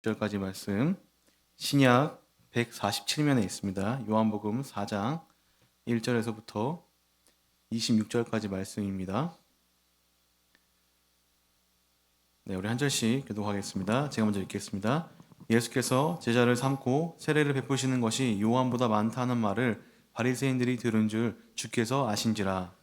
절까지 말씀 신약 147면에 있습니다. 요한복음 4장 1절에서부터 26절까지 말씀입니다. 네, 우리 한 절씩 교독하겠습니다. 제가 먼저 읽겠습니다. 예수께서 제자를 삼고 세례를 베푸시는 것이 요한보다 많다는 말을 바리새인들이 들은 줄 주께서 아신지라.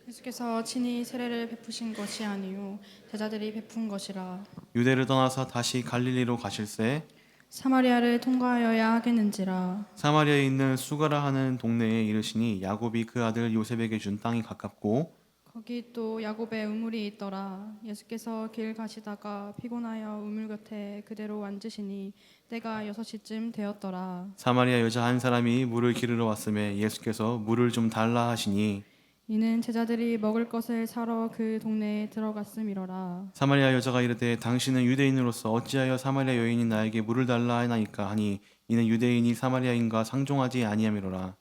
예수께서 친히 세례를 베푸신 것이 아니요 제자들이 베푼 것이라. 유대를 떠나서 다시 갈릴리로 가실새 사마리아를 통과하여야 하겠는지라. 사마리아에 있는 수가라 하는 동네에 이르시니 야곱이 그 아들 요셉에게 준 땅이 가깝고 거기 또 야곱의 우물이 있더라. 예수께서 길 가시다가 피곤하여 우물 곁에 그대로 앉으시니 때가 6시쯤 되었더라. 사마리아 여자 한 사람이 물을 기르러 왔음에 예수께서 물을 좀 달라 하시니 이는 제자들이 먹을 것을 사러 그 동네에 들어갔음이로라. 사마리아 여자가 이르되 당신은 유대인으로서 어찌하여 사마리아 여인이 나에게 물을 달라 하나이까 하니 이는 유대인이 사마리아인과 상종하지 아니함이로라.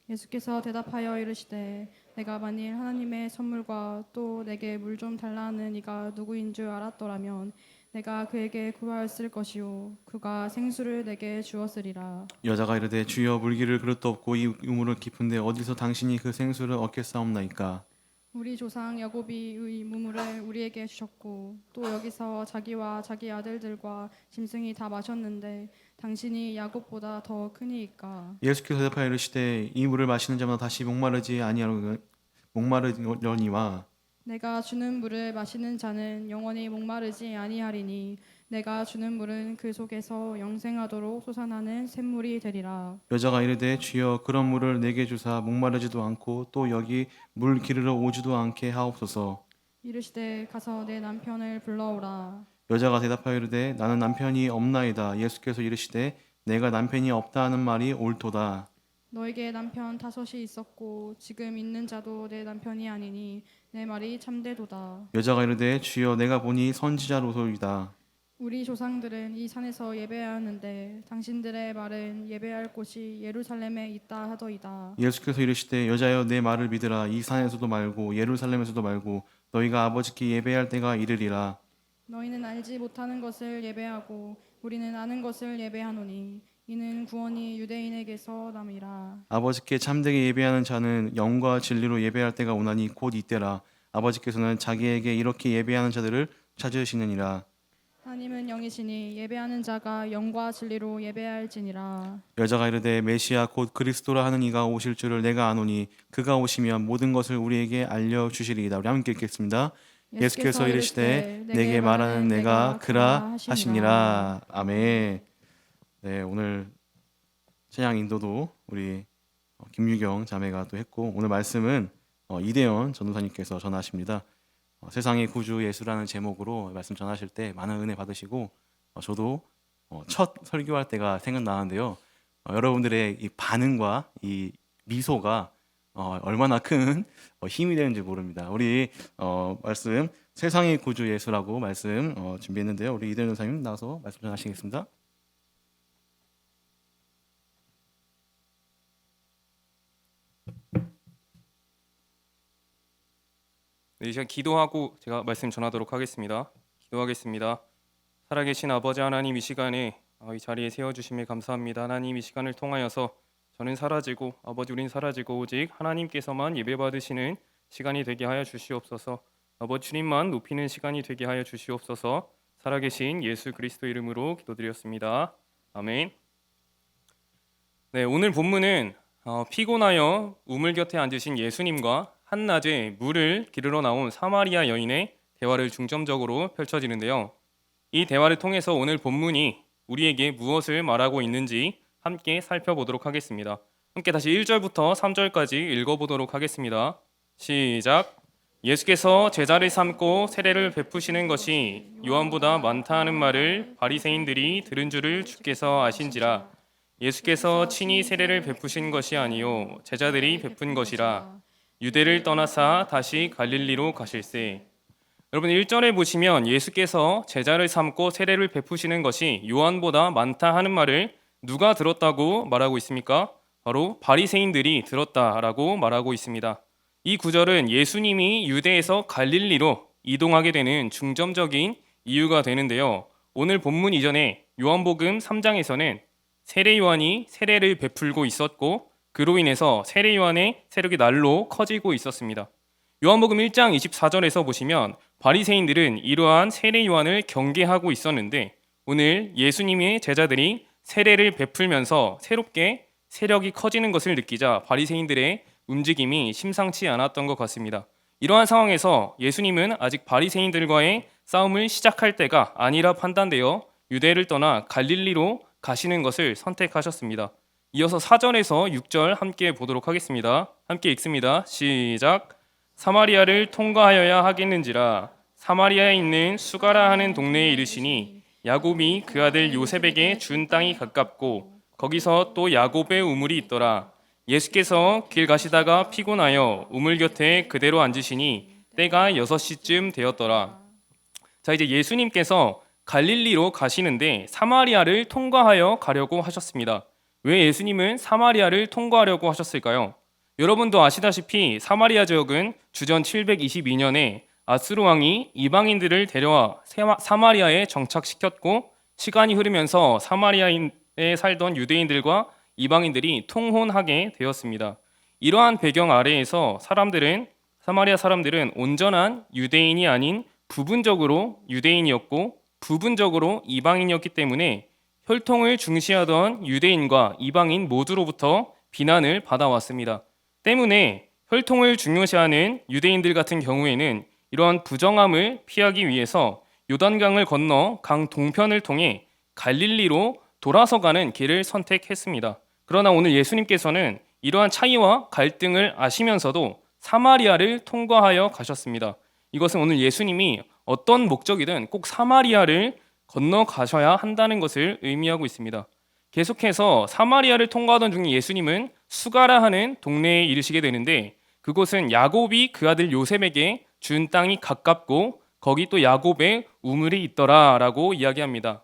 예수께서 대답하여 이르시되 내가 만일 하나님의 선물과 또 내게 물 좀 달라 하는 이가 누구인 줄 알았더라면 내가 그에게 구하였을 것이요 그가 생수를 내게 주었으리라. 여자가 이르되 주여 물기를 그릇도 없고 이 우물은 깊은데 어디서 당신이 그 생수를 얻겠사옵나이까. 우리 조상 야곱이 의 무물을 우리에게 주셨고 또 여기서 자기와 자기 아들들과 짐승이 다 마셨는데 당신이 야곱보다 더 크니이까. 예수께서 대답하여 이르시되 이 물을 마시는 자마다 다시 목마르려니와 내가 주는 물을 마시는 자는 영원히 목마르지 아니하리니 내가 주는 물은 그 속에서 영생하도록 솟아나는 샘물이 되리라. 여자가 이르되 주여 그런 물을 내게 주사 목마르지도 않고 또 여기 물 기르러 오지도 않게 하옵소서. 이르시되 가서 내 남편을 불러오라. 여자가 대답하여 이르되 나는 남편이 없나이다. 예수께서 이르시되 내가 남편이 없다 하는 말이 옳도다. 너에게 남편 5이 있었고 지금 있는 자도 내 남편이 아니니 내 말이 참되도다. 여자가 이르되 주여 내가 보니 선지자로소이다. 우리 조상들은 이 산에서 예배하였는데 당신들의 말은 예배할 곳이 예루살렘에 있다 하더이다. 예수께서 이르시되 여자여 내 말을 믿으라. 이 산에서도 말고 예루살렘에서도 말고 너희가 아버지께 예배할 때가 이르리라. 너희는 알지 못하는 것을 예배하고 우리는 아는 것을 예배하노니 이는 구원이 유대인에게서 남이라. 아버지께 참되게 예배하는 자는 영과 진리로 예배할 때가 오나니 곧 이때라. 아버지께서는 자기에게 이렇게 예배하는 자들을 찾으시느니라. 하나님은 영이시니 예배하는 자가 영과 진리로 예배할지니라. 여자가 이르되 메시아 곧 그리스도라 하는 이가 오실 줄을 내가 아노니 그가 오시면 모든 것을 우리에게 알려주시리이다. 우리 함께 읽겠습니다. 예수께서 이르시되 내게 말하는 내가 그라 하시니라. 아멘. 네, 오늘 찬양 인도도 우리 김유경 자매가 또 했고 오늘 말씀은 이대현 전도사님께서 전하십니다. 세상의 구주 예수라는 제목으로 말씀 전하실 때 많은 은혜 받으시고 저도 첫 설교할 때가 생각나는데요. 여러분들의 이 반응과 이 미소가 얼마나 큰 힘이 되는지 모릅니다. 우리 말씀 세상의 구주 예수라고 말씀 준비했는데요. 우리 이대현 전도사님 나와서 말씀 전하시겠습니다. 네, 이 시간 기도하고 제가 말씀 전하도록 하겠습니다. 기도하겠습니다. 살아계신 아버지 하나님, 이 시간에 이 자리에 세워주심에 감사합니다. 하나님, 이 시간을 통하여서 저는 사라지고 아버지 우린 사라지고 오직 하나님께서만 예배받으시는 시간이 되게 하여 주시옵소서. 아버지 주님만 높이는 시간이 되게 하여 주시옵소서. 살아계신 예수 그리스도 이름으로 기도드렸습니다. 아멘. 네, 오늘 본문은 피곤하여 우물 곁에 앉으신 예수님과 한낮에 물을 기르러 나온 사마리아 여인의 대화를 중점적으로 펼쳐지는데요. 이 대화를 통해서 오늘 본문이 우리에게 무엇을 말하고 있는지 함께 살펴보도록 하겠습니다. 함께 다시 1절부터 3절까지 읽어보도록 하겠습니다. 시작. 예수께서 제자를 삼고 세례를 베푸시는 것이 요한보다 많다 하는 말을 바리새인들이 들은 줄을 주께서 아신지라. 예수께서 친히 세례를 베푸신 것이 아니요 제자들이 베푼 것이라. 유대를 떠나사 다시 갈릴리로 가실새. 여러분 1절에 보시면 예수께서 제자를 삼고 세례를 베푸시는 것이 요한보다 많다 하는 말을 누가 들었다고 말하고 있습니까? 바로 바리새인들이 들었다라고 말하고 있습니다. 이 구절은 예수님이 유대에서 갈릴리로 이동하게 되는 중점적인 이유가 되는데요. 오늘 본문 이전에 요한복음 3장에서는 세례 요한이 세례를 베풀고 있었고 그로 인해서 세례 요한의 세력이 날로 커지고 있었습니다. 요한복음 1장 24절에서 보시면 바리새인들은 이러한 세례 요한을 경계하고 있었는데 오늘 예수님의 제자들이 세례를 베풀면서 새롭게 세력이 커지는 것을 느끼자 바리새인들의 움직임이 심상치 않았던 것 같습니다. 이러한 상황에서 예수님은 아직 바리새인들과의 싸움을 시작할 때가 아니라 판단되어 유대를 떠나 갈릴리로 가시는 것을 선택하셨습니다. 이어서 4절에서 6절 함께 보도록 하겠습니다. 함께 읽습니다. 시작. 사마리아를 통과하여야 하겠는지라 사마리아에 있는 수가라 하는 동네에 이르시니 야곱이 그 아들 요셉에게 준 땅이 가깝고 거기서 또 야곱의 우물이 있더라. 예수께서 길 가시다가 피곤하여 우물 곁에 그대로 앉으시니 때가 6시쯤 되었더라. 자, 이제 예수님께서 갈릴리로 가시는데 사마리아를 통과하여 가려고 하셨습니다. 왜 예수님은 사마리아를 통과하려고 하셨을까요? 여러분도 아시다시피 사마리아 지역은 주전 722년에 아수르 왕이 이방인들을 데려와 사마리아에 정착시켰고 시간이 흐르면서 사마리아에 살던 유대인들과 이방인들이 통혼하게 되었습니다. 이러한 배경 아래에서 사마리아 사람들은 온전한 유대인이 아닌 부분적으로 유대인이었고 부분적으로 이방인이었기 때문에 혈통을 중시하던 유대인과 이방인 모두로부터 비난을 받아왔습니다. 때문에 혈통을 중요시하는 유대인들 같은 경우에는 이러한 부정함을 피하기 위해서 요단강을 건너 강 동편을 통해 갈릴리로 돌아서 가는 길을 선택했습니다. 그러나 오늘 예수님께서는 이러한 차이와 갈등을 아시면서도 사마리아를 통과하여 가셨습니다. 이것은 오늘 예수님이 어떤 목적이든 꼭 사마리아를 건너가셔야 한다는 것을 의미하고 있습니다. 계속해서 사마리아를 통과하던 중에 예수님은 수가라 하는 동네에 이르시게 되는데 그곳은 야곱이 그 아들 요셉에게 준 땅이 가깝고 거기 또 야곱의 우물이 있더라라고 이야기합니다.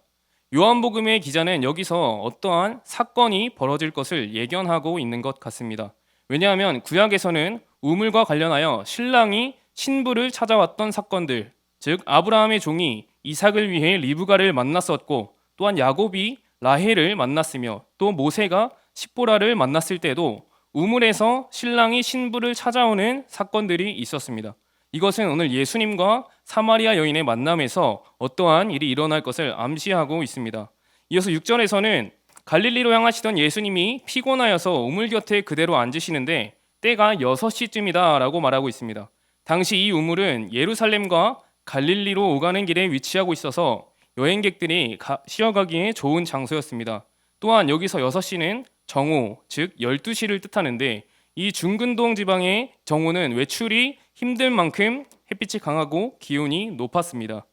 요한복음의 기자는 여기서 어떠한 사건이 벌어질 것을 예견하고 있는 것 같습니다. 왜냐하면 구약에서는 우물과 관련하여 신랑이 신부를 찾아왔던 사건들, 즉 아브라함의 종이 이삭을 위해 리브가를 만났었고 또한 야곱이 라헬을 만났으며 또 모세가 십보라를 만났을 때도 우물에서 신랑이 신부를 찾아오는 사건들이 있었습니다. 이것은 오늘 예수님과 사마리아 여인의 만남에서 어떠한 일이 일어날 것을 암시하고 있습니다. 이어서 6절에서는 갈릴리로 향하시던 예수님이 피곤하여서 우물 곁에 그대로 앉으시는데 때가 6시쯤이다 라고 말하고 있습니다. 당시 이 우물은 예루살렘과 갈릴리로 오가는 길에 위치하고 있어서 여행객들이 쉬어가기에 좋은 장소였습니다. 또한 여기서 6시는 정오, 즉 12시를 뜻하는데 이 중근동 지방의 정오는 외출이 힘들 만큼 햇빛이 강하고 기온이 높았습니다.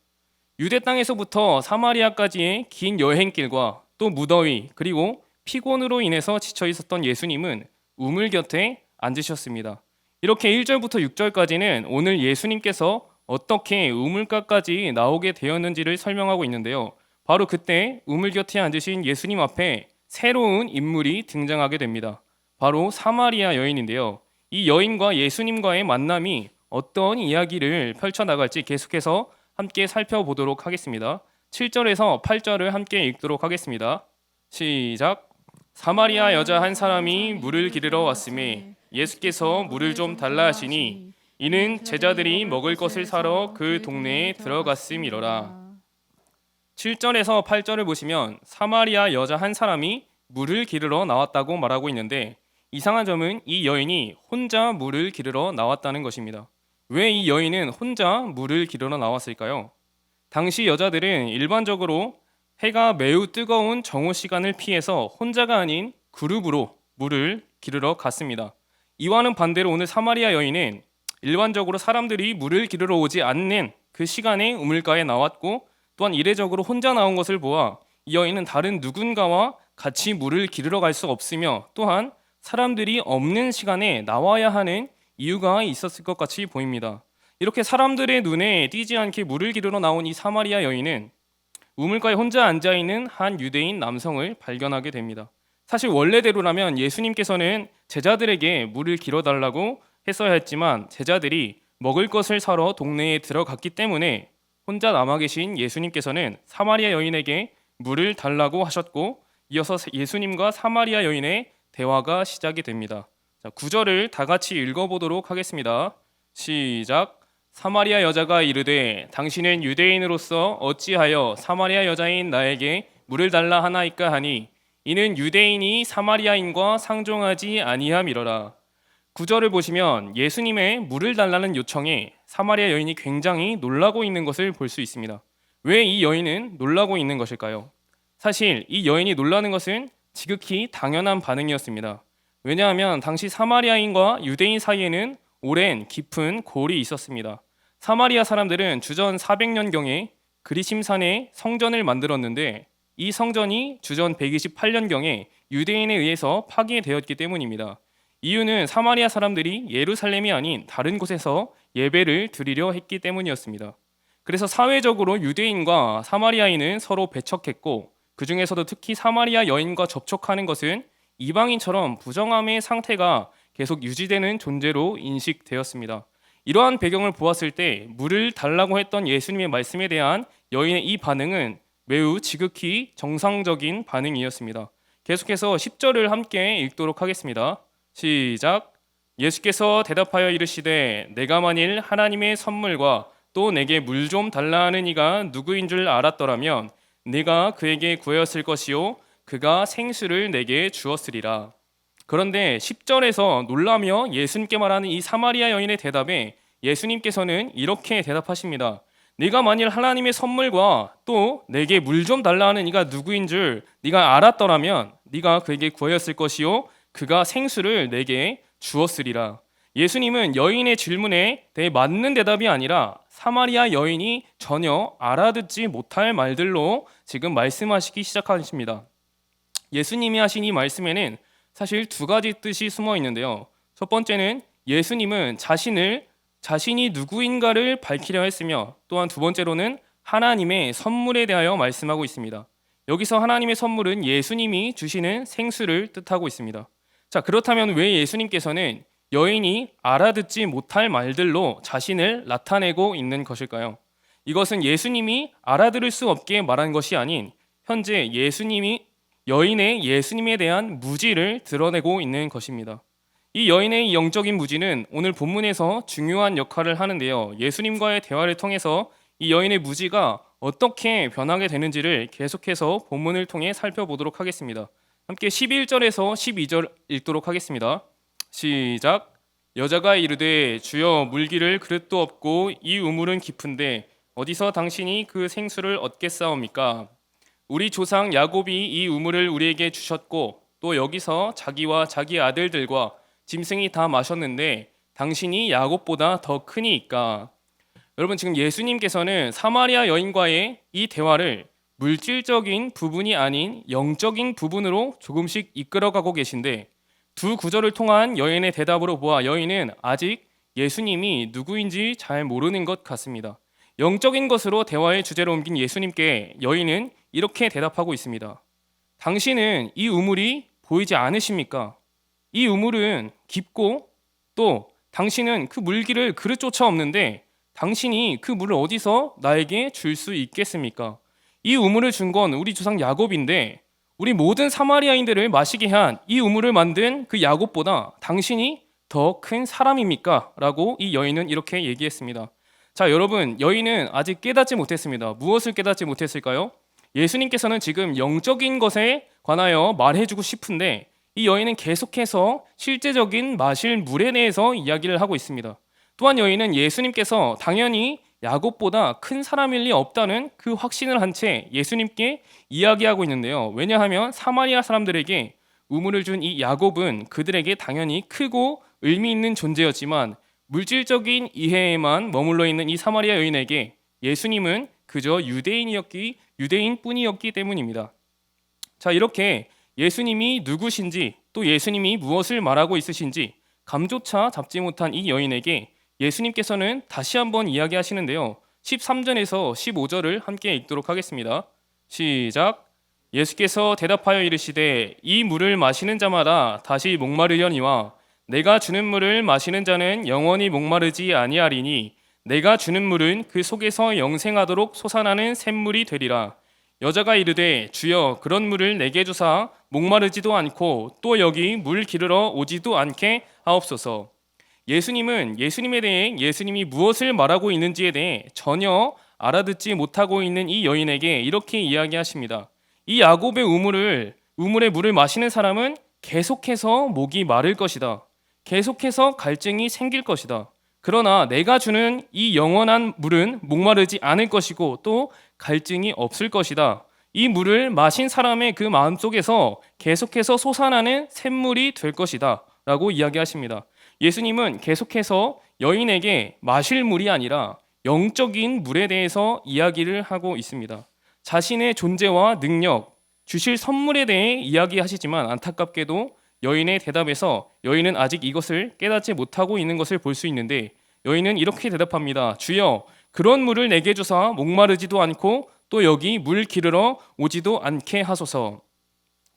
유대 땅에서부터 사마리아까지의 긴 여행길과 또 무더위 그리고 피곤으로 인해서 지쳐 있었던 예수님은 우물 곁에 앉으셨습니다. 이렇게 1절부터 6절까지는 오늘 예수님께서 어떻게 우물가까지 나오게 되었는지를 설명하고 있는데요. 바로 그때 우물 곁에 앉으신 예수님 앞에 새로운 인물이 등장하게 됩니다. 바로 사마리아 여인인데요. 이 여인과 예수님과의 만남이 어떤 이야기를 펼쳐나갈지 계속해서 함께 살펴보도록 하겠습니다. 7절에서 8절을 함께 읽도록 하겠습니다. 시작. 사마리아 여자 한 사람이 물을 기르러 왔음에 예수께서 물을 좀 달라 하시니 이는 제자들이 먹을 것을 사러 그 동네에 들어갔음이로라. 7절에서 8절을 보시면 사마리아 여자 한 사람이 물을 기르러 나왔다고 말하고 있는데 이상한 점은 이 여인이 혼자 물을 기르러 나왔다는 것입니다. 왜 이 여인은 혼자 물을 기르러 나왔을까요? 당시 여자들은 일반적으로 해가 매우 뜨거운 정오 시간을 피해서 혼자가 아닌 그룹으로 물을 기르러 갔습니다. 이와는 반대로 오늘 사마리아 여인은 일반적으로 사람들이 물을 기르러 오지 않는 그 시간에 우물가에 나왔고 또한 이례적으로 혼자 나온 것을 보아 이 여인은 다른 누군가와 같이 물을 기르러 갈 수 없으며 또한 사람들이 없는 시간에 나와야 하는 이유가 있었을 것 같이 보입니다. 이렇게 사람들의 눈에 띄지 않게 물을 기르러 나온 이 사마리아 여인은 우물가에 혼자 앉아있는 한 유대인 남성을 발견하게 됩니다. 사실 원래대로라면 예수님께서는 제자들에게 물을 길어달라고 했어야 했지만 제자들이 먹을 것을 사러 동네에 들어갔기 때문에 혼자 남아 계신 예수님께서는 사마리아 여인에게 물을 달라고 하셨고 이어서 예수님과 사마리아 여인의 대화가 시작이 됩니다. 자, 9절을 다 같이 읽어보도록 하겠습니다. 시작. 사마리아 여자가 이르되 당신은 유대인으로서 어찌하여 사마리아 여자인 나에게 물을 달라 하나이까 하니 이는 유대인이 사마리아인과 상종하지 아니함이러라. 9절을 보시면 예수님의 물을 달라는 요청에 사마리아 여인이 굉장히 놀라고 있는 것을 볼 수 있습니다. 왜 이 여인은 놀라고 있는 것일까요? 사실 이 여인이 놀라는 것은 지극히 당연한 반응이었습니다. 왜냐하면 당시 사마리아인과 유대인 사이에는 오랜 깊은 골이 있었습니다. 사마리아 사람들은 주전 400년경에 그리심산에 성전을 만들었는데 이 성전이 주전 128년경에 유대인에 의해서 파괴되었기 때문입니다. 이유는 사마리아 사람들이 예루살렘이 아닌 다른 곳에서 예배를 드리려 했기 때문이었습니다. 그래서 사회적으로 유대인과 사마리아인은 서로 배척했고 그 중에서도 특히 사마리아 여인과 접촉하는 것은 이방인처럼 부정함의 상태가 계속 유지되는 존재로 인식되었습니다. 이러한 배경을 보았을 때 물을 달라고 했던 예수님의 말씀에 대한 여인의 이 반응은 매우 지극히 정상적인 반응이었습니다. 계속해서 10절을 함께 읽도록 하겠습니다. 시작. 예수께서 대답하여 이르시되 내가 만일 하나님의 선물과 또 내게 물 좀 달라 하는 이가 누구인 줄 알았더라면 네가 그에게 구하였을 것이요 그가 생수를 내게 주었으리라. 그런데 10절에서 놀라며 예수님께 말하는 이 사마리아 여인의 대답에 예수님께서는 이렇게 대답하십니다. 네가 만일 하나님의 선물과 또 내게 물 좀 달라 하는 이가 누구인 줄 네가 알았더라면 네가 그에게 구하였을 것이요 그가 생수를 내게 주었으리라. 예수님은 여인의 질문에 대해 맞는 대답이 아니라 사마리아 여인이 전혀 알아듣지 못할 말들로 지금 말씀하시기 시작하십니다. 예수님이 하신 이 말씀에는 사실 두 가지 뜻이 숨어 있는데요. 첫 번째는 예수님은 자신이 누구인가를 밝히려 했으며 또한 두 번째로는 하나님의 선물에 대하여 말씀하고 있습니다. 여기서 하나님의 선물은 예수님이 주시는 생수를 뜻하고 있습니다. 자, 그렇다면 왜 예수님께서는 여인이 알아듣지 못할 말들로 자신을 나타내고 있는 것일까요? 이것은 예수님이 알아들을 수 없게 말한 것이 아닌 현재 여인의 예수님에 대한 무지를 드러내고 있는 것입니다. 이 여인의 영적인 무지는 오늘 본문에서 중요한 역할을 하는데요. 예수님과의 대화를 통해서 이 여인의 무지가 어떻게 변하게 되는지를 계속해서 본문을 통해 살펴보도록 하겠습니다. 함께 11절에서 12절 읽도록 하겠습니다. 시작. 여자가 이르되 주여 물기를 그릇도 없고 이 우물은 깊은데 어디서 당신이 그 생수를 얻겠사옵니까? 우리 조상 야곱이 이 우물을 우리에게 주셨고 또 여기서 자기와 자기 아들들과 짐승이 다 마셨는데 당신이 야곱보다 더 크니이까. 여러분, 지금 예수님께서는 사마리아 여인과의 이 대화를 물질적인 부분이 아닌 영적인 부분으로 조금씩 이끌어가고 계신데 두 구절을 통한 여인의 대답으로 보아 여인은 아직 예수님이 누구인지 잘 모르는 것 같습니다. 영적인 것으로 대화의 주제로 옮긴 예수님께 여인은 이렇게 대답하고 있습니다. 당신은 이 우물이 보이지 않으십니까? 이 우물은 깊고 또 당신은 그 물기를 그릇조차 없는데 당신이 그 물을 어디서 나에게 줄 수 있겠습니까? 이 우물을 준 건 우리 조상 야곱인데 우리 모든 사마리아인들을 마시게 한 이 우물을 만든 그 야곱보다 당신이 더 큰 사람입니까? 라고 이 여인은 이렇게 얘기했습니다. 자, 여러분, 여인은 아직 깨닫지 못했습니다. 무엇을 깨닫지 못했을까요? 예수님께서는 지금 영적인 것에 관하여 말해주고 싶은데 이 여인은 계속해서 실제적인 마실 물에 대해서 이야기를 하고 있습니다. 또한 여인은 예수님께서 당연히 야곱보다 큰 사람일 리 없다는 그 확신을 한 채 예수님께 이야기하고 있는데요. 왜냐하면 사마리아 사람들에게 우물을 준 이 야곱은 그들에게 당연히 크고 의미 있는 존재였지만 물질적인 이해에만 머물러 있는 이 사마리아 여인에게 예수님은 그저 유대인뿐이었기 때문입니다. 자, 이렇게 예수님이 누구신지 또 예수님이 무엇을 말하고 있으신지 감조차 잡지 못한 이 여인에게 예수님께서는 다시 한번 이야기하시는데요. 13절에서 15절을 함께 읽도록 하겠습니다. 시작. 예수께서 대답하여 이르시되 이 물을 마시는 자마다 다시 목마르려니와 내가 주는 물을 마시는 자는 영원히 목마르지 아니하리니 내가 주는 물은 그 속에서 영생하도록 솟아나는 샘물이 되리라. 여자가 이르되 주여 그런 물을 내게 주사 목마르지도 않고 또 여기 물 기르러 오지도 않게 하옵소서. 예수님은 예수님에 대해 예수님이 무엇을 말하고 있는지에 대해 전혀 알아듣지 못하고 있는 이 여인에게 이렇게 이야기하십니다. 이 야곱의 우물의 물을 마시는 사람은 계속해서 목이 마를 것이다. 계속해서 갈증이 생길 것이다. 그러나 내가 주는 이 영원한 물은 목마르지 않을 것이고 또 갈증이 없을 것이다. 이 물을 마신 사람의 그 마음속에서 계속해서 솟아나는 샘물이 될 것이다 라고 이야기하십니다. 예수님은 계속해서 여인에게 마실 물이 아니라 영적인 물에 대해서 이야기를 하고 있습니다. 자신의 존재와 능력, 주실 선물에 대해 이야기하시지만 안타깝게도 여인의 대답에서 여인은 아직 이것을 깨닫지 못하고 있는 것을 볼 수 있는데 여인은 이렇게 대답합니다. 주여 그런 물을 내게 주사 목마르지도 않고 또 여기 물 기르러 오지도 않게 하소서.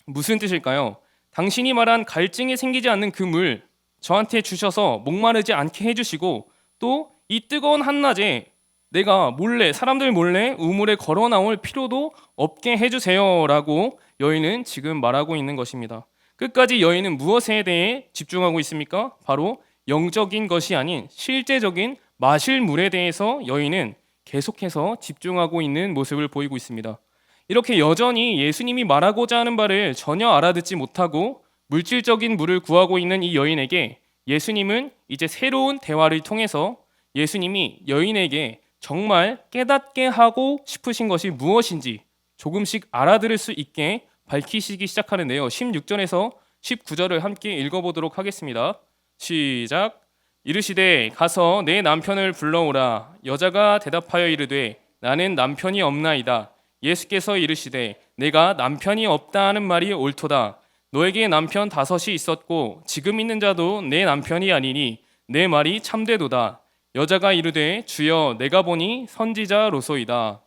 무슨 뜻일까요? 당신이 말한 갈증이 생기지 않는 그 물 저한테 주셔서 목마르지 않게 해주시고 또 이 뜨거운 한낮에 내가 사람들 몰래 우물에 걸어 나올 필요도 없게 해주세요 라고 여인은 지금 말하고 있는 것입니다. 끝까지 여인은 무엇에 대해 집중하고 있습니까? 바로 영적인 것이 아닌 실제적인 마실 물에 대해서 여인은 계속해서 집중하고 있는 모습을 보이고 있습니다. 이렇게 여전히 예수님이 말하고자 하는 바를 전혀 알아듣지 못하고 물질적인 물을 구하고 있는 이 여인에게 예수님은 이제 새로운 대화를 통해서 예수님이 여인에게 정말 깨닫게 하고 싶으신 것이 무엇인지 조금씩 알아들을 수 있게 밝히시기 시작하는데요. 16절에서 19절을 함께 읽어보도록 하겠습니다. 시작. 이르시되 가서 내 남편을 불러오라. 여자가 대답하여 이르되 나는 남편이 없나이다. 예수께서 이르시되 내가 남편이 없다 하는 말이 옳도다. 너에게 남편 5이 있었고 지금 있는 자도 내 남편이 아니니 내 말이 참되도다. 여자가 이르되 주여 내가 보니 선지자로소이다.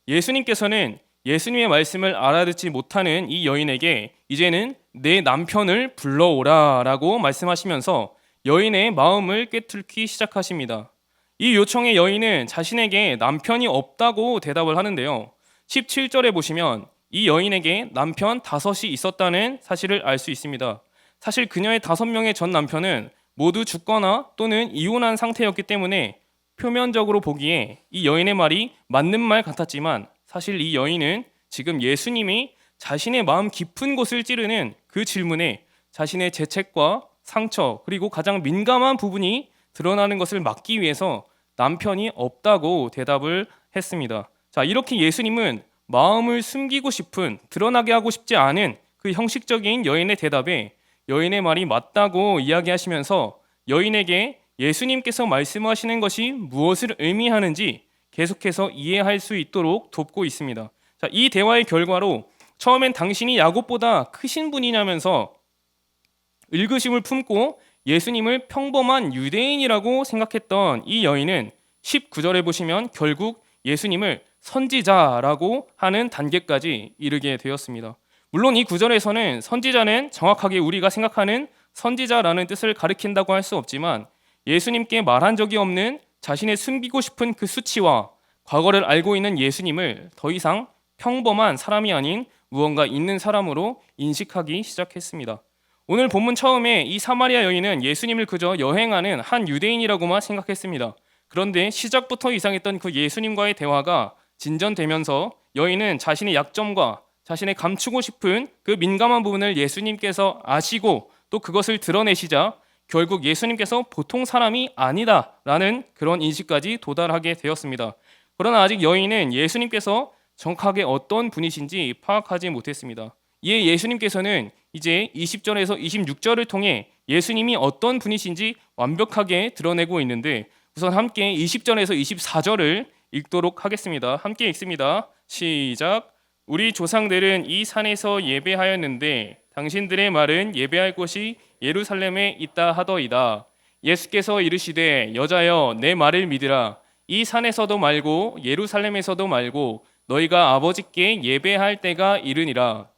예수님께서는 예수님의 말씀을 알아듣지 못하는 이 여인에게 이제는 내 남편을 불러오라 라고 말씀하시면서 여인의 마음을 꿰뚫기 시작하십니다. 이 요청에 여인은 자신에게 남편이 없다고 대답을 하는데요. 17절에 보시면 이 여인에게 남편 5이 있었다는 사실을 알 수 있습니다. 사실 그녀의 5명의 전 남편은 모두 죽거나 또는 이혼한 상태였기 때문에 표면적으로 보기에 이 여인의 말이 맞는 말 같았지만 사실 이 여인은 지금 예수님이 자신의 마음 깊은 곳을 찌르는 그 질문에 자신의 죄책과 상처 그리고 가장 민감한 부분이 드러나는 것을 막기 위해서 남편이 없다고 대답을 했습니다. 자, 이렇게 예수님은 마음을 숨기고 싶은, 드러나게 하고 싶지 않은 그 형식적인 여인의 대답에 여인의 말이 맞다고 이야기하시면서 여인에게 예수님께서 말씀하시는 것이 무엇을 의미하는지 계속해서 이해할 수 있도록 돕고 있습니다. 자, 이 대화의 결과로 처음엔 당신이 야곱보다 크신 분이냐면서 의구심을 품고 예수님을 평범한 유대인이라고 생각했던 이 여인은 19절에 보시면 결국 예수님을 선지자라고 하는 단계까지 이르게 되었습니다. 물론 이 구절에서는 선지자는 정확하게 우리가 생각하는 선지자라는 뜻을 가리킨다고 할 수 없지만 예수님께 말한 적이 없는 자신의 숨기고 싶은 그 수치와 과거를 알고 있는 예수님을 더 이상 평범한 사람이 아닌 무언가 있는 사람으로 인식하기 시작했습니다. 오늘 본문 처음에 이 사마리아 여인은 예수님을 그저 여행하는 한 유대인이라고만 생각했습니다. 그런데 시작부터 이상했던 그 예수님과의 대화가 진전되면서 여인은 자신의 약점과 자신의 감추고 싶은 그 민감한 부분을 예수님께서 아시고 또 그것을 드러내시자 결국 예수님께서 보통 사람이 아니다라는 그런 인식까지 도달하게 되었습니다. 그러나 아직 여인은 예수님께서 정확하게 어떤 분이신지 파악하지 못했습니다. 이에 예수님께서는 이제 20절에서 26절을 통해 예수님이 어떤 분이신지 완벽하게 드러내고 있는데 우선 함께 20절에서 24절을 읽도록 하겠습니다. 함께 읽습니다. 시작. 우리 조상들은 이 산에서 예배하였는데 당신들의 말은 예배할 곳이 예루살렘에 있다 하더이다. 예수께서 이르시되 여자여 내 말을 믿으라. 이 산에서도 말고 예루살렘에서도 말고 너희가 아버지께 예배할 때가 이르니라.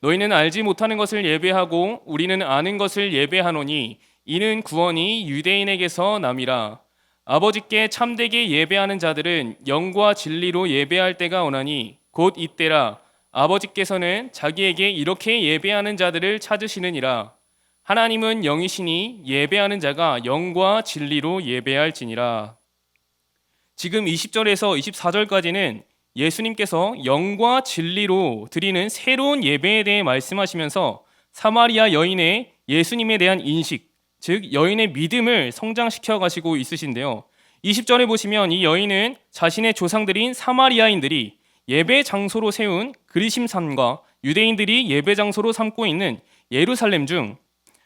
너희는 알지 못하는 것을 예배하고 우리는 아는 것을 예배하노니 이는 구원이 유대인에게서 남이라. 아버지께 참되게 예배하는 자들은 영과 진리로 예배할 때가 오나니 곧 이때라. 아버지께서는 자기에게 이렇게 예배하는 자들을 찾으시느니라. 하나님은 영이시니 예배하는 자가 영과 진리로 예배할지니라. 지금 20절에서 24절까지는 예수님께서 영과 진리로 드리는 새로운 예배에 대해 말씀하시면서 사마리아 여인의 예수님에 대한 인식, 즉 여인의 믿음을 성장시켜 가시고 있으신데요. 20절에 보시면 이 여인은 자신의 조상들인 사마리아인들이 예배 장소로 세운 그리심산과 유대인들이 예배 장소로 삼고 있는 예루살렘 중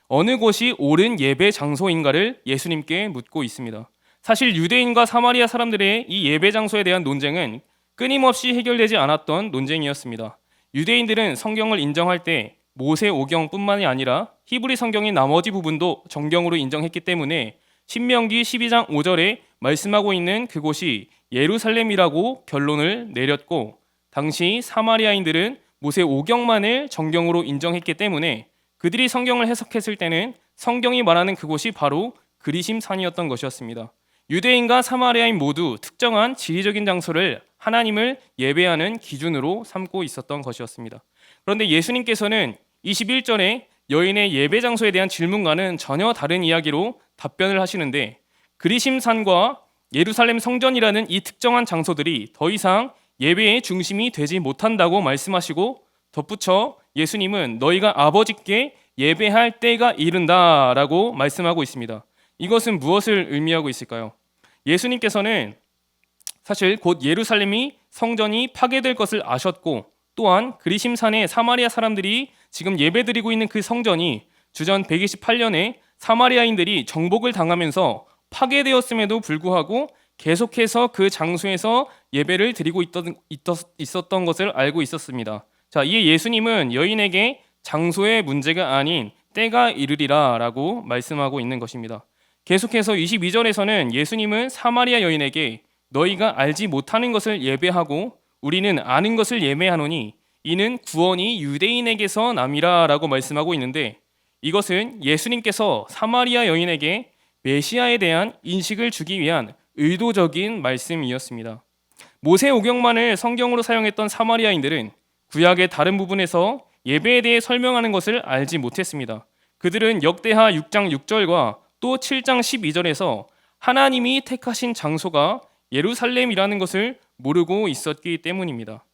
어느 곳이 옳은 예배 장소인가를 예수님께 묻고 있습니다. 사실 유대인과 사마리아 사람들의 이 예배 장소에 대한 논쟁은 끊임없이 해결되지 않았던 논쟁이었습니다. 유대인들은 성경을 인정할 때 모세 오경뿐만이 아니라 히브리 성경의 나머지 부분도 정경으로 인정했기 때문에 신명기 12장 5절에 말씀하고 있는 그곳이 예루살렘이라고 결론을 내렸고, 당시 사마리아인들은 모세 오경만을 정경으로 인정했기 때문에 그들이 성경을 해석했을 때는 성경이 말하는 그곳이 바로 그리심산이었던 것이었습니다. 유대인과 사마리아인 모두 특정한 지리적인 장소를 하나님을 예배하는 기준으로 삼고 있었던 것이었습니다. 그런데 예수님께서는 21절에 여인의 예배 장소에 대한 질문과는 전혀 다른 이야기로 답변을 하시는데, 그리심산과 예루살렘 성전이라는 이 특정한 장소들이 더 이상 예배의 중심이 되지 못한다고 말씀하시고, 덧붙여 예수님은 너희가 아버지께 예배할 때가 이른다라고 말씀하고 있습니다. 이것은 무엇을 의미하고 있을까요? 예수님께서는 사실 곧 예루살렘이 성전이 파괴될 것을 아셨고, 또한 그리심산의 사마리아 사람들이 지금 예배드리고 있는 그 성전이 주전 128년에 사마리아인들이 정복을 당하면서 파괴되었음에도 불구하고 계속해서 그 장소에서 예배를 드리고 있었던 것을 알고 있었습니다. 자, 이에 예수님은 여인에게 장소의 문제가 아닌 때가 이르리라 라고 말씀하고 있는 것입니다. 계속해서 22절에서는 예수님은 사마리아 여인에게 너희가 알지 못하는 것을 예배하고 우리는 아는 것을 예배하노니 이는 구원이 유대인에게서 남이라 라고 말씀하고 있는데, 이것은 예수님께서 사마리아 여인에게 메시아에 대한 인식을 주기 위한 의도적인 말씀이었습니다. 모세 오경만을 성경으로 사용했던 사마리아인들은 구약의 다른 부분에서 예배에 대해 설명하는 것을 알지 못했습니다. 그들은 역대하 6장 6절과 또 7장 12절에서 하나님이 택하신 장소가 예루살렘이라는 것을 모르고 있었기 때문입니다.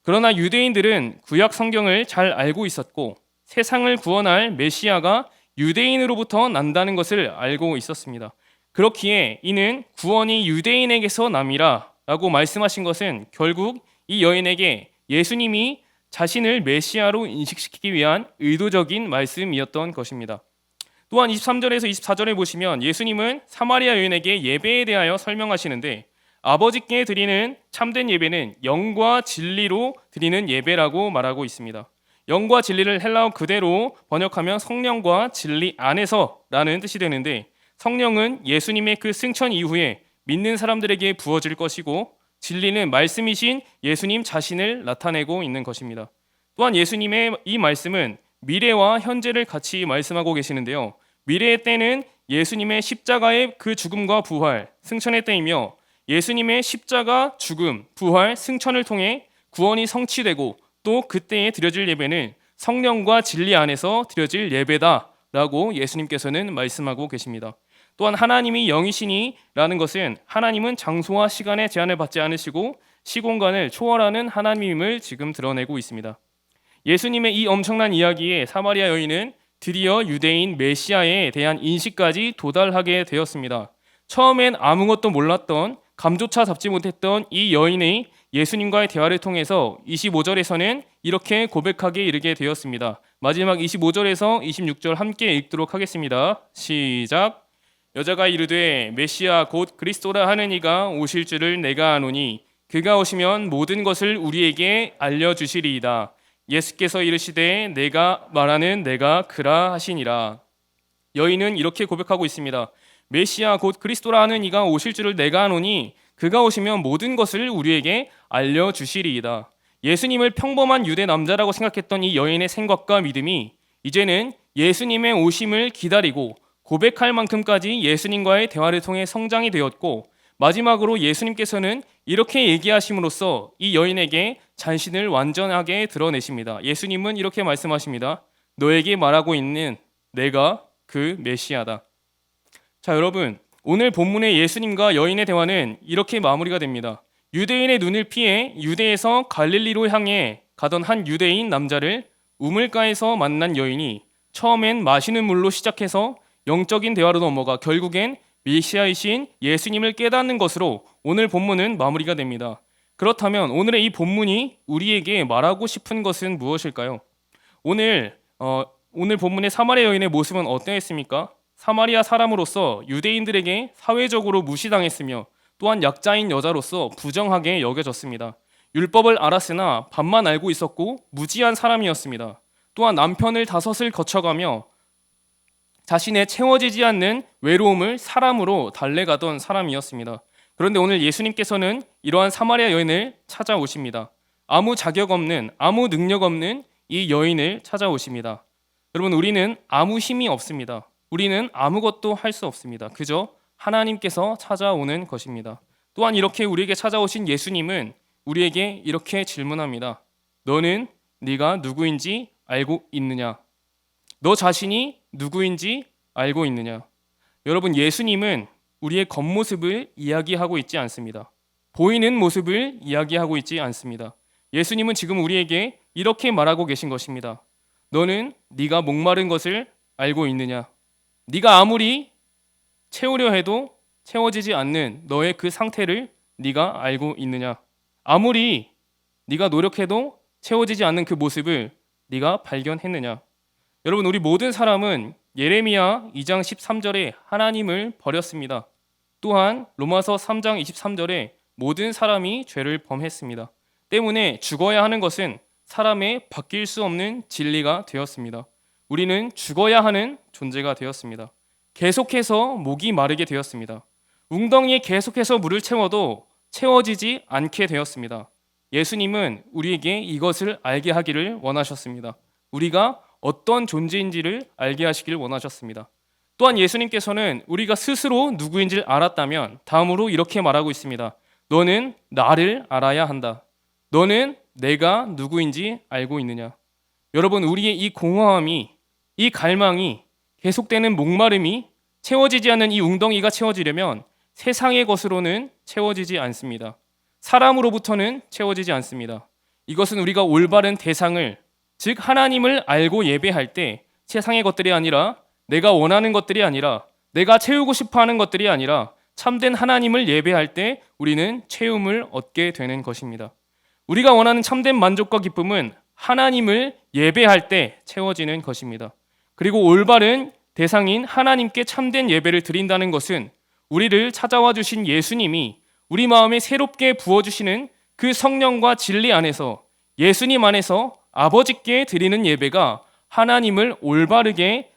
그러나 유대인들은 구약 성경을 잘 알고 있었고 세상을 구원할 메시아가 유대인으로부터 난다는 것을 알고 있었습니다. 그렇기에 이는 구원이 유대인에게서 남이라 라고 말씀하신 것은 결국 이 여인에게 예수님이 자신을 메시아로 인식시키기 위한 의도적인 말씀이었던 것입니다. 또한 23절에서 24절에 보시면 예수님은 사마리아 여인에게 예배에 대하여 설명하시는데, 아버지께 드리는 참된 예배는 영과 진리로 드리는 예배라고 말하고 있습니다. 영과 진리를 헬라어 그대로 번역하면 성령과 진리 안에서라는 뜻이 되는데, 성령은 예수님의 그 승천 이후에 믿는 사람들에게 부어질 것이고, 진리는 말씀이신 예수님 자신을 나타내고 있는 것입니다. 또한 예수님의 이 말씀은 미래와 현재를 같이 말씀하고 계시는데요. 미래의 때는 예수님의 십자가의 그 죽음과 부활, 승천의 때이며, 예수님의 십자가, 죽음, 부활, 승천을 통해 구원이 성취되고 또 그때에 드려질 예배는 성령과 진리 안에서 드려질 예배다라고 예수님께서는 말씀하고 계십니다. 또한 하나님이 영이시니 라는 것은 하나님은 장소와 시간에 제한을 받지 않으시고 시공간을 초월하는 하나님임을 지금 드러내고 있습니다. 예수님의 이 엄청난 이야기에 사마리아 여인은 드디어 유대인 메시아에 대한 인식까지 도달하게 되었습니다. 처음엔 아무것도 몰랐던, 감조차 잡지 못했던 이 여인의 예수님과의 대화를 통해서 25절에서는 이렇게 고백하게 이르게 되었습니다. 마지막 25절에서 26절 함께 읽도록 하겠습니다. 시작. 여자가 이르되 메시아 곧 그리스도라 하는 이가 오실 줄을 내가 아노니 그가 오시면 모든 것을 우리에게 알려주시리이다. 예수께서 이르시되 내가 말하는 내가 그라 하시니라. 여인은 이렇게 고백하고 있습니다. 메시아 곧 그리스도라 하는 이가 오실 줄을 내가 아노니 그가 오시면 모든 것을 우리에게 알려주시리이다. 예수님을 평범한 유대 남자라고 생각했던 이 여인의 생각과 믿음이 이제는 예수님의 오심을 기다리고 고백할 만큼까지 예수님과의 대화를 통해 성장이 되었고, 마지막으로 예수님께서는 이렇게 얘기하심으로써 이 여인에게 자신을 완전하게 드러내십니다. 예수님은 이렇게 말씀하십니다. 너에게 말하고 있는 내가 그 메시아다. 자, 여러분, 오늘 본문의 예수님과 여인의 대화는 이렇게 마무리가 됩니다. 유대인의 눈을 피해 유대에서 갈릴리로 향해 가던 한 유대인 남자를 우물가에서 만난 여인이 처음엔 마시는 물로 시작해서 영적인 대화로 넘어가 결국엔 메시아이신 예수님을 깨닫는 것으로 오늘 본문은 마무리가 됩니다. 그렇다면 오늘의 이 본문이 우리에게 말하고 싶은 것은 무엇일까요? 오늘 본문의 사마리아 여인의 모습은 어떠했습니까? 사마리아 사람으로서 유대인들에게 사회적으로 무시당했으며 또한 약자인 여자로서 부정하게 여겨졌습니다. 율법을 알았으나 반만 알고 있었고 무지한 사람이었습니다. 또한 남편을 5을 거쳐가며 자신의 채워지지 않는 외로움을 사람으로 달래가던 사람이었습니다. 그런데 오늘 예수님께서는 이러한 사마리아 여인을 찾아오십니다. 아무 자격 없는, 아무 능력 없는 이 여인을 찾아오십니다. 여러분, 우리는 아무 힘이 없습니다. 우리는 아무것도 할 수 없습니다. 그저 하나님께서 찾아오는 것입니다. 또한 이렇게 우리에게 찾아오신 예수님은 우리에게 이렇게 질문합니다. 너는 네가 누구인지 알고 있느냐? 너 자신이 누구인지 알고 있느냐? 여러분, 예수님은 우리의 겉모습을 이야기하고 있지 않습니다. 보이는 모습을 이야기하고 있지 않습니다. 예수님은 지금 우리에게 이렇게 말하고 계신 것입니다. 너는 네가 목마른 것을 알고 있느냐? 네가 아무리 채우려 해도 채워지지 않는 너의 그 상태를 네가 알고 있느냐? 아무리 네가 노력해도 채워지지 않는 그 모습을 네가 발견했느냐? 여러분, 우리 모든 사람은 예레미야 2장 13절에 하나님을 버렸습니다. 또한 로마서 3장 23절에 모든 사람이 죄를 범했습니다. 때문에 죽어야 하는 것은 사람의 바뀔 수 없는 진리가 되었습니다. 우리는 죽어야 하는 존재가 되었습니다. 계속해서 목이 마르게 되었습니다. 웅덩이에 계속해서 물을 채워도 채워지지 않게 되었습니다. 예수님은 우리에게 이것을 알게 하기를 원하셨습니다. 우리가 어떤 존재인지를 알게 하시길 원하셨습니다. 또한 예수님께서는 우리가 스스로 누구인지를 알았다면 다음으로 이렇게 말하고 있습니다. 너는 나를 알아야 한다. 너는 내가 누구인지 알고 있느냐? 여러분, 우리의 이 공허함이, 이 갈망이, 계속되는 목마름이 채워지지 않는 이 웅덩이가 채워지려면 세상의 것으로는 채워지지 않습니다. 사람으로부터는 채워지지 않습니다. 이것은 우리가 올바른 대상을, 즉 하나님을 알고 예배할 때 세상의 것들이 아니라, 내가 원하는 것들이 아니라, 내가 채우고 싶어하는 것들이 아니라 참된 하나님을 예배할 때 우리는 채움을 얻게 되는 것입니다. 우리가 원하는 참된 만족과 기쁨은 하나님을 예배할 때 채워지는 것입니다. 그리고 올바른 대상인 하나님께 참된 예배를 드린다는 것은 우리를 찾아와 주신 예수님이 우리 마음에 새롭게 부어주시는 그 성령과 진리 안에서, 예수님 안에서 아버지께 드리는 예배가 하나님을 올바르게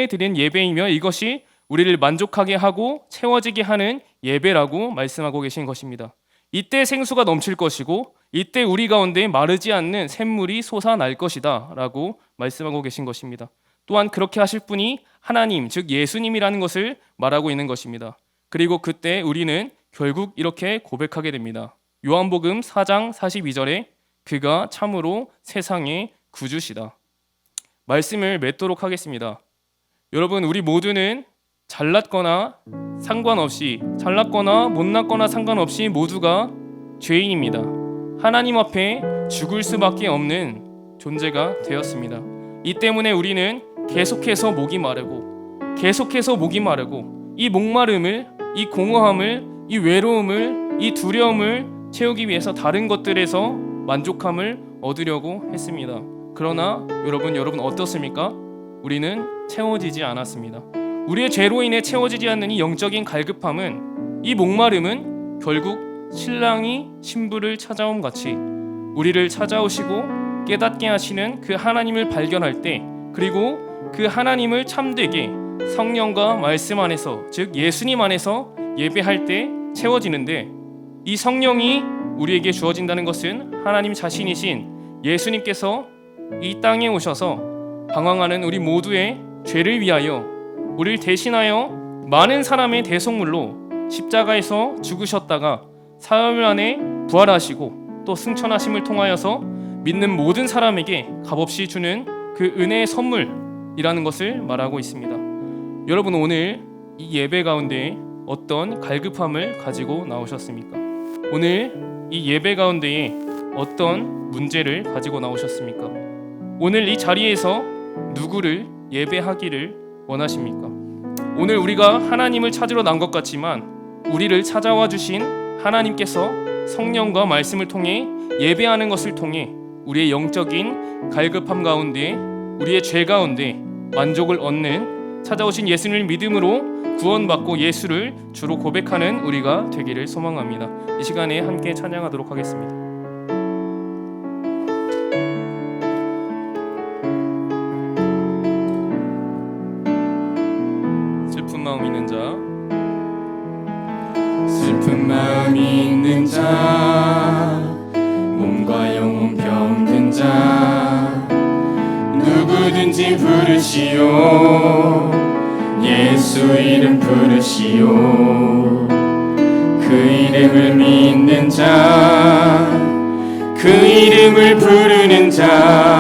드리는 예배이며, 이것이 우리를 만족하게 하고 채워지게 하는 예배라고 말씀하고 계신 것입니다. 이때 생수가 넘칠 것이고 이때 우리 가운데 마르지 않는 샘물이 솟아날 것이다 라고 말씀하고 계신 것입니다. 또한 그렇게 하실 분이 하나님, 즉 예수님이라는 것을 말하고 있는 것입니다. 그리고 그때 우리는 결국 이렇게 고백하게 됩니다. 요한복음 4장 42절에 그가 참으로 세상의 구주시다. 말씀을 맺도록 하겠습니다. 여러분, 우리 모두는 잘났거나 못났거나 상관없이 모두가 죄인입니다. 하나님 앞에 죽을 수밖에 없는 존재가 되었습니다. 이 때문에 우리는 계속해서 목이 마르고 이 목마름을, 이 공허함을, 이 외로움을, 이 두려움을 채우기 위해서 다른 것들에서 만족함을 얻으려고 했습니다. 그러나 여러분 어떻습니까? 우리는 채워지지 않았습니다. 우리의 죄로 인해 채워지지 않는 이 영적인 갈급함은, 이 목마름은 결국 신랑이 신부를 찾아옴 같이 우리를 찾아오시고 깨닫게 하시는 그 하나님을 발견할 때, 그리고 그 하나님을 참되게 성령과 말씀 안에서, 즉 예수님 안에서 예배할 때 채워지는데, 이 성령이 우리에게 주어진다는 것은 하나님 자신이신 예수님께서 이 땅에 오셔서 방황하는 우리 모두의 죄를 위하여 우리를 대신하여 많은 사람의 대속물로 십자가에서 죽으셨다가 사흘 만에 부활하시고 또 승천하심을 통하여서 믿는 모든 사람에게 값없이 주는 그 은혜의 선물이라는 것을 말하고 있습니다. 여러분, 오늘 이 예배 가운데 어떤 갈급함을 가지고 나오셨습니까? 오늘 이 예배 가운데에 어떤 문제를 가지고 나오셨습니까? 오늘 이 자리에서 누구를 예배하기를 원하십니까? 오늘 우리가 하나님을 찾으러 난 것 같지만 우리를 찾아와 주신 하나님께서 성령과 말씀을 통해 예배하는 것을 통해 우리의 영적인 갈급함 가운데, 우리의 죄 가운데 만족을 얻는 찾아오신 예수님을 믿음으로 구원받고 예수를 주로 고백하는 우리가 되기를 소망합니다. 이 시간에 함께 찬양하도록 하겠습니다. 슬픈 마음 있는 자, 슬픈 마음이 있는 자, 몸과 영혼 병든 자, 누구든지 부르시오. 예수 이름 부르시오. 그 이름을 믿는 자, 그 이름을 부르는 자,